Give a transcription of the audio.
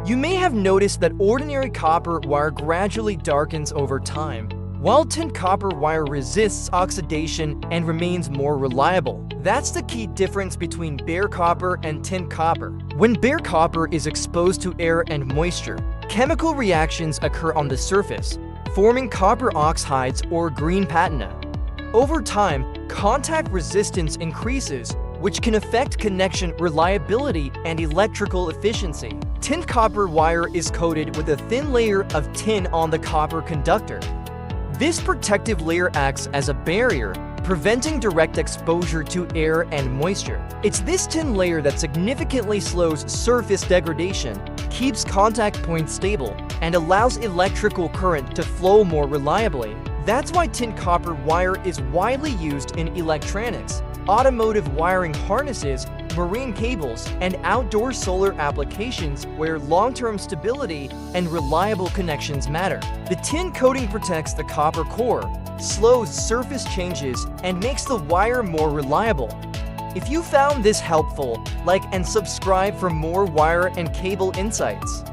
You may have noticed that ordinary copper wire gradually darkens over time, while tin copper wire resists oxidation and remains more reliable. That's the key difference between bare copper and tin copper. When bare copper is exposed to air and moisture, chemical reactions occur on the surface, forming copper oxides or green patina. Over time, contact resistance increases, which can affect connection reliability and electrical efficiency. Tin copper wire is coated with a thin layer of tin on the copper conductor. This protective layer acts as a barrier, preventing direct exposure to air and moisture. It's this tin layer that significantly slows surface degradation, keeps contact points stable, and allows electrical current to flow more reliably. That's why tin copper wire is widely used in electronics, automotive wiring harnesses, marine cables, and outdoor solar applications where long-term stability and reliable connections matter. The tin coating protects the copper core, slows surface changes, and makes the wire more reliable. If you found this helpful, like and subscribe for more wire and cable insights.